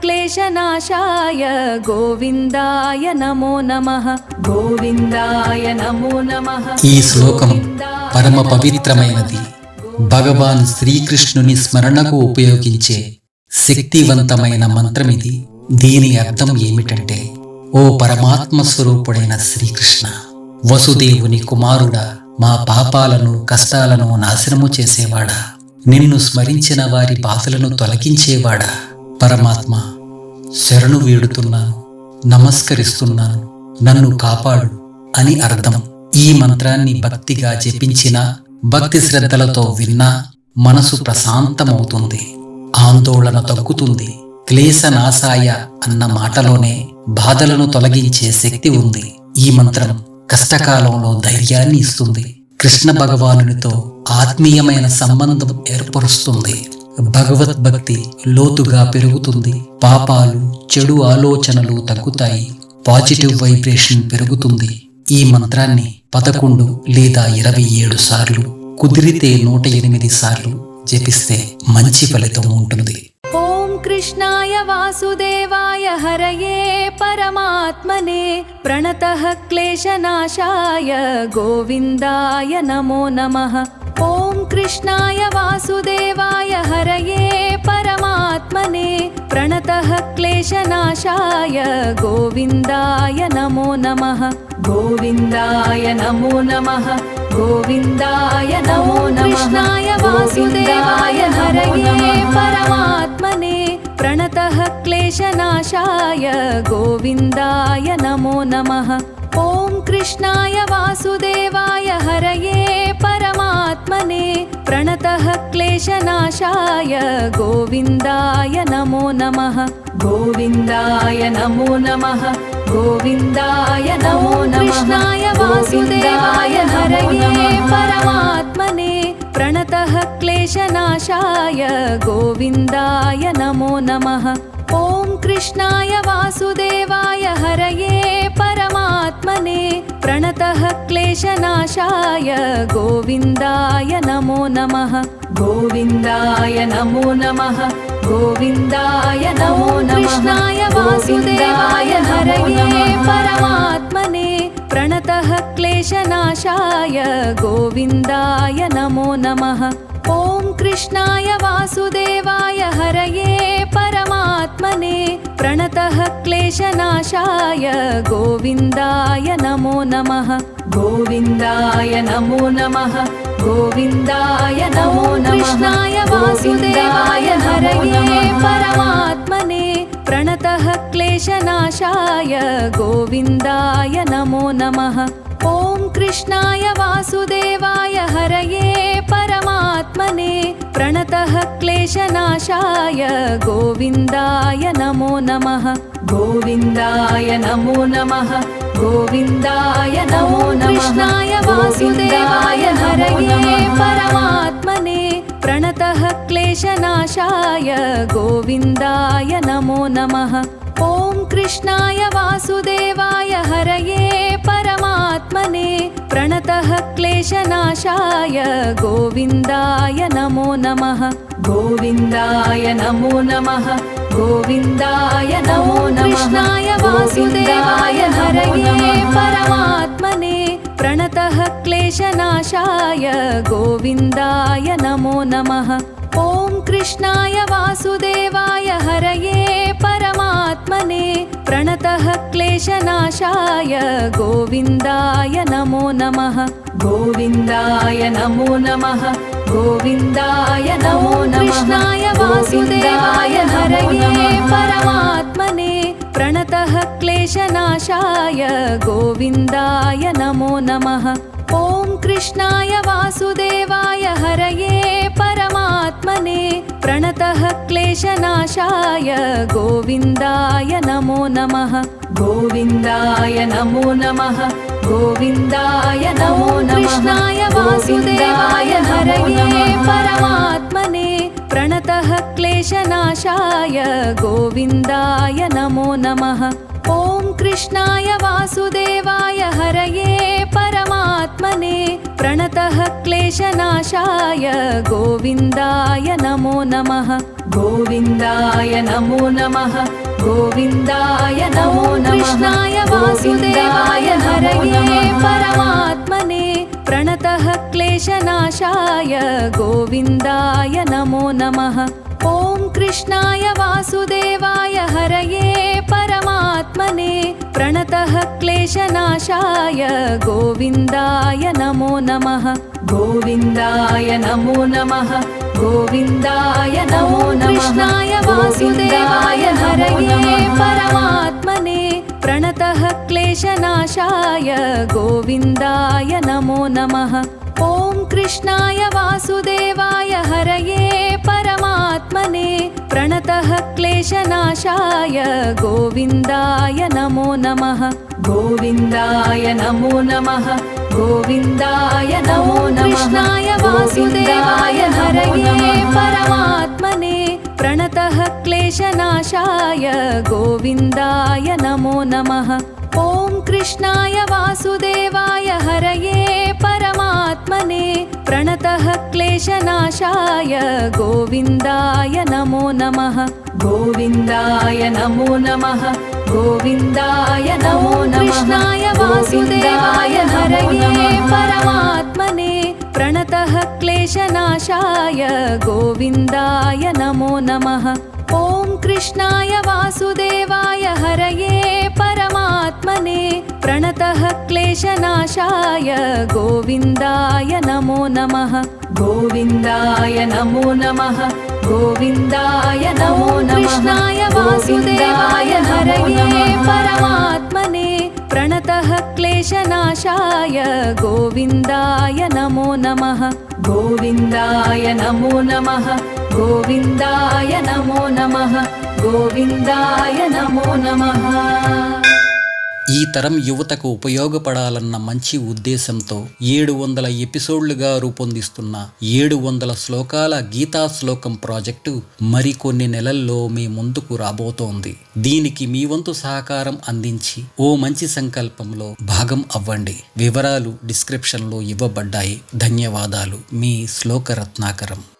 क्लेशनाशाय गोविन्दाय नमो नमः गोविन्दाय नमो नमः। ఈ శ్లోకం పరమ పవిత్రమైనది. భగవాన్ శ్రీకృష్ణుని స్మరణకు ఉపయోగించే శక్తివంతమైన మంత్రమిది. దీని అర్థం ఏమిటంటే, ఓ పరమాత్మ స్వరూపుడైన శ్రీకృష్ణ, వసుదేవుని కుమారుడా, మా పాపాలను కష్టాలను నాశనము చేసేవాడా, నిన్ను స్మరించిన వారి బాధలను తొలగించేవాడా, పరమాత్మ శరణు వేడుతున్నాను, నమస్కరిస్తున్నాను, నన్ను కాపాడు అని అర్థం. ఈ మంత్రాన్ని భక్తిగా జపించినా, భక్తి శ్రద్ధలతో విన్నా మనసు ప్రశాంతమవుతుంది, ఆందోళన తగ్గుతుంది. క్లేశనాశాయ అన్న మాటలోనే బాధలను తొలగించే శక్తి ఉంది. ఈ మంత్రం కష్టకాలంలో ధైర్యాన్ని ఇస్తుంది, కృష్ణ భగవానునితో ఆత్మీయమైన సంబంధం ఏర్పరుస్తుంది, భగవద్భక్తి లోతుగా పెరుగుతుంది, పాపాలు చెడు ఆలోచనలు తగ్గుతాయి, పాజిటివ్ వైబ్రేషన్ పెరుగుతుంది. ఈ మంత్రాన్ని 11 లేదా 27 సార్లు, కుదిరితే 108 సార్లు జపిస్తే మంచి ఫలితం ఉంటుంది. ఓం కృష్ణాయ వాసుదేవాయ హరయే పరమాత్మనే ప్రణతః క్లేశనాశాయ గోవిందాయ నమో నమః. ఓం కృష్ణాయ వాసుదేవాయ హరయే పరమాత్మనే ప్రణతః క్లేశనాశాయ గోవిందాయ నమో నమః గోవిందాయ నమో నమః గోవిందాయ నమో నమః. కృష్ణాయ వాసుదేవాయ హరయే పరమాత్మనే ప్రణతః క్లేశనాశాయ గోవిందాయ నమో నమః. ఓం కృష్ణాయ వాసుదేవాయ హరయే పరమాత్మనే ప్రణతః క్లేశనాశాయ గోవిందాయ నమో నమః గోవిందాయ నమో నమః గోవిందాయ నమో నమః. కృష్ణాయ వాసుదేవాయ హరయే పరమాత్మనే ప్రణతః క్లేశనాశాయ గోవిందాయ నమో నమః. ఓం కృష్ణాయ వాసుదేవాయ హరయే పరమాత్మనే ప్రణతః క్లేశనాశాయ గోవిందాయ నమో నమః గోవిందాయ నమో నమః గోవిందాయ నమో నమః. కృష్ణాయ వాసుదేవాయ హరయే పరమాత్మనే ప్రణతః క్లేశనాశాయ గోవిందాయ నమో నమః. ఓం కృష్ణాయ వాసుదేవాయ హరయే పరమాత్మనే ప్రణతః క్లేశనాశాయ గోవిందాయ నమో నమః గోవిందాయ నమో నమః గోవిందాయ నమో నమః. కృష్ణాయ వాసుదేవాయ హరయే పరమాత్మనే ప్రణతః క్లేశనాశాయ గోవిందాయ నమో నమః. ఓం కృష్ణాయ వాసుదేవాయ హరయే పరమాత్మనే ప్రణతః క్లేశనాశాయ గోవిందాయ నమో నమః గోవిందాయ నమో నమః గోవిందాయ నమో నమః. కృష్ణాయ వాసుదేవాయ హరయే పరమాత్మనే ప్రణతః క్లేశనాశాయ గోవిందాయ నమో నమః. ఓం కృష్ణాయ వాసుదేవాయ హరయే పరమాత్మనే ప్రణతః క్లేశనాశాయ గోవిందాయ నమో నమః గోవిందాయ నమో నమః గోవిందాయ నమో నమః. కృష్ణాయ వాసుదేవాయ హరయే పరమాత్మనే ప్రణతః క్లేశనాశాయ గోవిందాయ నమో నమః. ఓం కృష్ణాయ వాసుదేవాయ హరయే పరమాత్మనే ప్రణతః క్లేశనాశాయ గోవిందాయ నమో నమః గోవిందాయ నమో నమః గోవిందాయ నమో నమః. కృష్ణాయ వాసుదేవాయ హరయే పరమాత్మనే ప్రణతః క్లేశనాశాయ గోవిందాయ నమో నమః. ఓం కృష్ణాయ వాసుదేవాయ హరయే పరమాత్మనే ప్రణతః క్లేశనాశాయ గోవిందాయ నమో నమః గోవిందాయ నమో నమః గోవిందాయ నమో నమః. కృష్ణాయ వాసుదేవాయ హరయే పరమాత్మనే ప్రణతః క్లేశనాశాయ గోవిందాయ నమో నమః. ఓం कृष्णाय वासुदेवाय हरये परमात्मने प्रणतः क्लेशनाशाय गोविन्दाय नमो नमः गोविन्दाय नमो नमः गोविन्दाय नमो नमः कृष्णाय वासुदेवाय हरये परमात्मने प्रणतः क्लेशनाशाय गोविन्दाय नमो नमः ॐ कृष्णाय वासुदेवाय हरये परमात्मने प्रणतः क्लेशनाशाय गोविन्दाय नमो नमः गोविन्दाय नमो नमः गोविन्दाय नमो नमः कृष्णाय वासुदेवाय हरये परमात्मने प्रणतः क्लेशनाशाय गोविन्दाय नमो नमः ॐ कृष्णाय वासुदेवाय हरये परमात्मने प्रणतः क्लेशनाशाय गोविन्दाय नमो नमः गोविन्दाय नमो नमः गोविन्दाय नमो नमः कृष्णाय वासुदेवाय हरये परमात्मने प्रणतः क्लेशनाशाय गोविन्दाय नमो नमः ॐ कृष्णाय वासुदेवाय हरये परमात्मने प्रणतः क्लेशनाशाय गोविन्दाय नमो नमः गोविन्दाय नमो नमः गोविन्दाय नमो नमः कृष्णाय वासुदेवाय हरये परमात्मने प्रणतः क्लेशनाशाय गोविन्दाय नमो नमः ॐ कृष्णाय वासुदेवाय हरये परमात्मने प्रणतः क्लेशनाशाय गोविन्दाय नमो नमः गोविन्दाय नमो नमः गोविन्दाय नमो नमः कृष्णाय वासुदेवाय हरये परमात्मने प्रणतः क्लेशनाशाय गोविन्दाय नमो नमः गोविन्दाय नमो नमः गोविन्दाय नमो नमः गोविन्दाय नमो नमः ఈ తరం యువతకు ఉపయోగపడాలన్న మంచి ఉద్దేశంతో 700 ఎపిసోడ్లుగా రూపొందిస్తున్న 700 శ్లోకాల గీతా శ్లోకం ప్రాజెక్టు మరికొన్ని నెలల్లో మీ ముందుకు రాబోతోంది. దీనికి మీ వంతు సహకారం అందించి ఓ మంచి సంకల్పంలో భాగం అవ్వండి. వివరాలు డిస్క్రిప్షన్లో ఇవ్వబడ్డాయి. ధన్యవాదాలు. మీ శ్లోక రత్నాకరం.